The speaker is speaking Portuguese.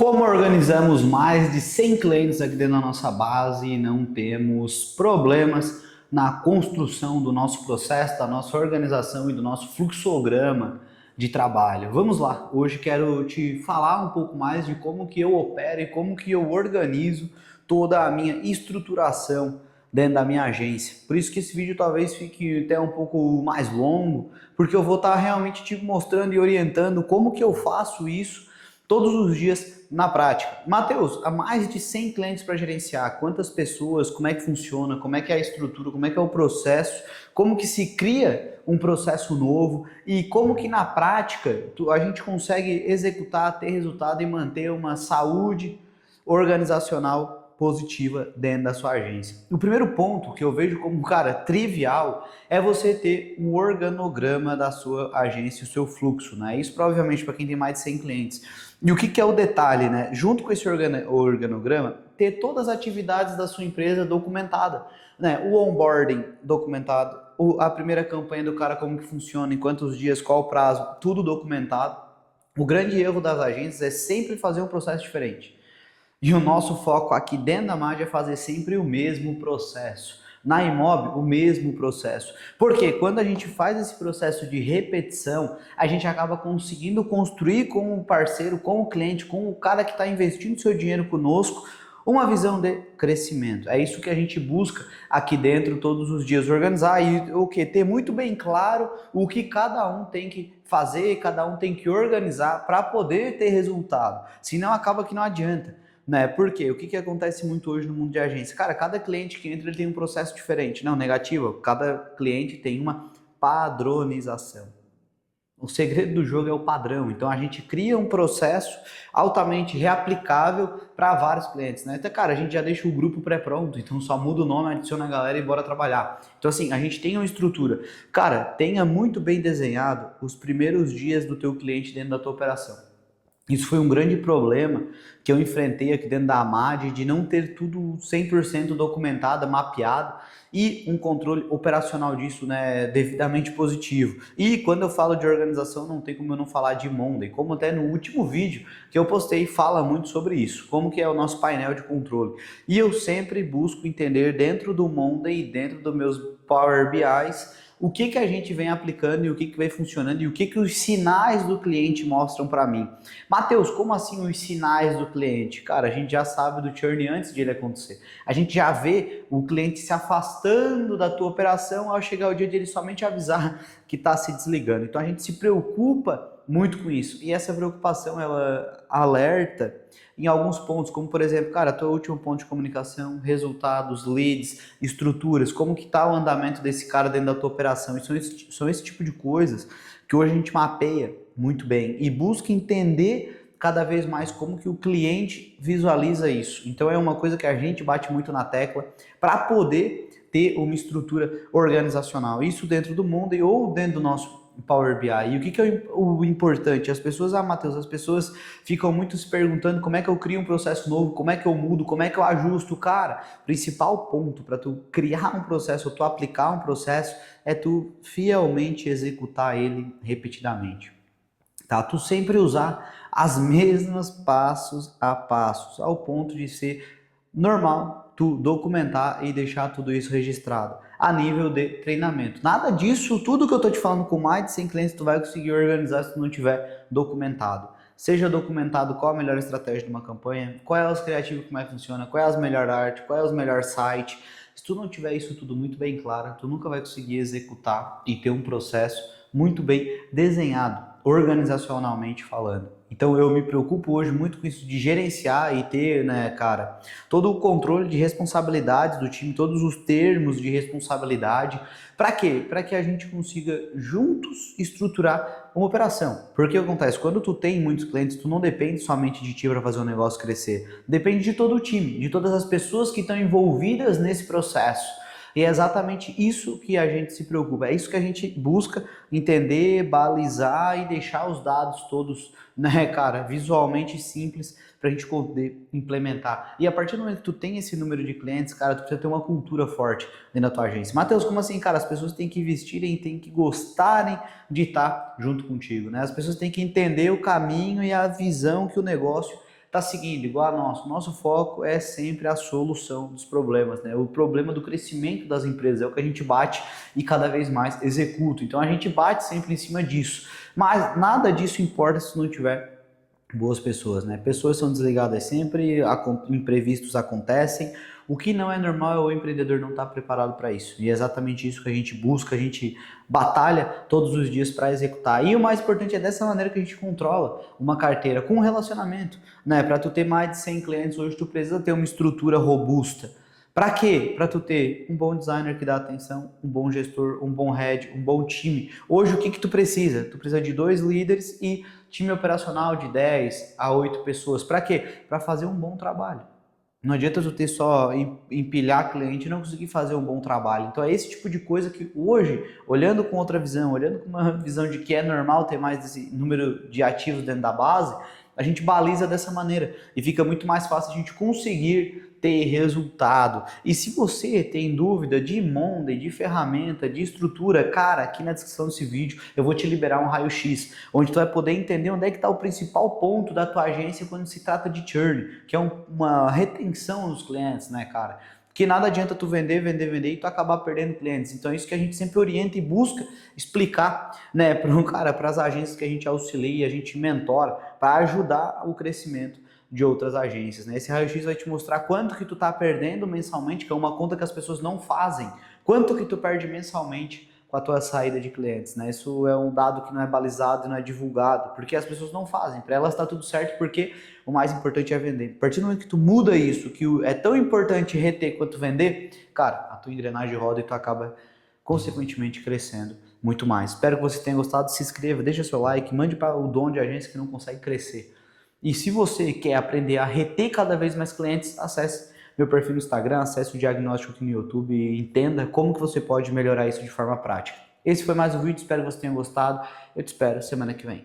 Como organizamos mais de 100 clientes aqui dentro da nossa base e não temos problemas na construção do nosso processo, da nossa organização e do nosso fluxograma de trabalho? Vamos lá, hoje quero te falar um pouco mais de como que eu opero e como que eu organizo toda a minha estruturação dentro da minha agência. Por isso que esse vídeo talvez fique até um pouco mais longo, porque eu vou estar realmente te mostrando e orientando como que eu faço isso todos os dias na prática. Matheus, há mais de 100 clientes para gerenciar, quantas pessoas, como é que funciona, como é que é a estrutura, como é que é o processo, como que se cria um processo novo e como que na prática a gente consegue executar, ter resultado e manter uma saúde organizacional positiva dentro da sua agência. O primeiro ponto que eu vejo como, cara, trivial é você ter um organograma da sua agência, o seu fluxo, né? Isso provavelmente para quem tem mais de 100 clientes. E o que é o detalhe, né? Junto com esse organograma, ter todas as atividades da sua empresa documentada, né? O onboarding documentado, a primeira campanha do cara, como que funciona, em quantos dias, qual o prazo, tudo documentado. O grande erro das agências é sempre fazer um processo diferente. E o nosso foco aqui dentro da Mage é fazer sempre o mesmo processo. Na Imob, o mesmo processo. Porque quando a gente faz esse processo de repetição, a gente acaba conseguindo construir com o parceiro, com o cliente, com o cara que está investindo seu dinheiro conosco, uma visão de crescimento. É isso que a gente busca aqui dentro todos os dias, organizar e o que ter muito bem claro o que cada um tem que fazer, cada um tem que organizar para poder ter resultado. Senão acaba que não adianta. Né? Por quê? O que acontece muito hoje no mundo de agência? Cara, cada cliente que entra ele tem um processo diferente. Não, negativo. Cada cliente tem uma padronização. O segredo do jogo é o padrão. Então a gente cria um processo altamente reaplicável para vários clientes, né? Então, cara, a gente já deixa o grupo pré-pronto, então só muda o nome, adiciona a galera e bora trabalhar. Então assim, a gente tem uma estrutura. Cara, tenha muito bem desenhado os primeiros dias do teu cliente dentro da tua operação. Isso foi um grande problema que eu enfrentei aqui dentro da AMAD, de não ter tudo 100% documentado, mapeado e um controle operacional disso, né, devidamente positivo. E quando eu falo de organização, não tem como eu não falar de Monday, como até no último vídeo que eu postei fala muito sobre isso, como que é o nosso painel de controle. E eu sempre busco entender dentro do Monday e dentro dos meus Power BIs, o que a gente vem aplicando e o que vem funcionando e o que os sinais do cliente mostram para mim. Matheus, como assim os sinais do cliente? Cara, a gente já sabe do churn antes de ele acontecer. A gente já vê o cliente se afastando da tua operação ao chegar o dia de ele somente avisar que está se desligando. Então a gente se preocupa muito com isso. E essa preocupação, ela alerta em alguns pontos, como por exemplo, cara, teu último ponto de comunicação, resultados, leads, estruturas, como que tá o andamento desse cara dentro da tua operação. E são esse tipo de coisas que hoje a gente mapeia muito bem e busca entender cada vez mais como que o cliente visualiza isso. Então é uma coisa que a gente bate muito na tecla para poder ter uma estrutura organizacional. Isso dentro do Monday ou dentro do nosso Power BI. E o que é o importante? As pessoas, Matheus, as pessoas ficam muito se perguntando como é que eu crio um processo novo, como é que eu mudo, como é que eu ajusto. Cara, principal ponto para tu criar um processo, ou tu aplicar um processo, é tu fielmente executar ele repetidamente. Tá? Tu sempre usar as mesmas passos a passos, ao ponto de ser normal tu documentar e deixar tudo isso registrado a nível de treinamento. Nada disso, tudo que eu tô te falando com mais de 100 clientes, tu vai conseguir organizar se tu não tiver documentado. Seja documentado qual a melhor estratégia de uma campanha, qual é os criativos que mais funciona, qual é as melhor arte, qual é os melhor site. Se tu não tiver isso tudo muito bem claro, tu nunca vai conseguir executar e ter um processo muito bem desenhado, organizacionalmente falando. Então eu me preocupo hoje muito com isso de gerenciar e ter, né, cara, todo o controle de responsabilidades do time, todos os termos de responsabilidade. Para quê? Para que a gente consiga juntos estruturar uma operação. Porque o que acontece? Quando tu tem muitos clientes, tu não depende somente de ti para fazer o negócio crescer. Depende de todo o time, de todas as pessoas que estão envolvidas nesse processo. E é exatamente isso que a gente se preocupa, é isso que a gente busca entender, balizar e deixar os dados todos, né, cara, visualmente simples para a gente poder implementar. E a partir do momento que tu tem esse número de clientes, cara, tu precisa ter uma cultura forte dentro da tua agência. Matheus, como assim, cara? As pessoas têm que investirem, têm que gostarem de estar junto contigo, né? As pessoas têm que entender o caminho e a visão que o negócio está seguindo igual a nosso. Nosso foco é sempre a solução dos problemas, né? O problema do crescimento das empresas é o que a gente bate e cada vez mais executa. Então a gente bate sempre em cima disso. Mas nada disso importa se não tiver boas pessoas, né? Pessoas são desligadas sempre, imprevistos acontecem. O que não é normal é o empreendedor não estar preparado para isso. E é exatamente isso que a gente busca, a gente batalha todos os dias para executar. E o mais importante é dessa maneira que a gente controla uma carteira com um relacionamento, né? Para tu ter mais de 100 clientes hoje tu precisa ter uma estrutura robusta. Para quê? Para tu ter um bom designer que dá atenção, um bom gestor, um bom head, um bom time. Hoje o que tu precisa? Tu precisa de 2 líderes e time operacional de 10 a 8 pessoas. Para quê? Para fazer um bom trabalho. Não adianta tu ter só empilhar cliente e não conseguir fazer um bom trabalho. Então é esse tipo de coisa que hoje, olhando com outra visão, olhando com uma visão de que é normal ter mais desse número de ativos dentro da base, a gente baliza dessa maneira e fica muito mais fácil a gente conseguir ter resultado. E se você tem dúvida de Monday, de ferramenta, de estrutura, cara, aqui na descrição desse vídeo eu vou te liberar um raio-x, onde tu vai poder entender onde é que está o principal ponto da tua agência quando se trata de churn, que é uma retenção dos clientes, né, cara? Que nada adianta tu vender e tu acabar perdendo clientes. Então é isso que a gente sempre orienta e busca explicar, né, para as agências que a gente auxilia, a gente mentora, para ajudar o crescimento de outras agências, né? Esse raio-x vai te mostrar quanto que tu tá perdendo mensalmente, que é uma conta que as pessoas não fazem. Quanto que tu perde mensalmente com a tua saída de clientes, né? Isso é um dado que não é balizado e não é divulgado, porque as pessoas não fazem. Para elas tá tudo certo porque o mais importante é vender. A partir do momento que tu muda isso, que é tão importante reter quanto vender, cara, a tua engrenagem roda e tu acaba consequentemente crescendo muito mais. Espero que você tenha gostado. Se inscreva, deixa seu like, mande para o dono de agência que não consegue crescer. E se você quer aprender a reter cada vez mais clientes, acesse meu perfil no Instagram, acesse o diagnóstico aqui no YouTube e entenda como que você pode melhorar isso de forma prática. Esse foi mais um vídeo, espero que você tenha gostado. Eu te espero semana que vem.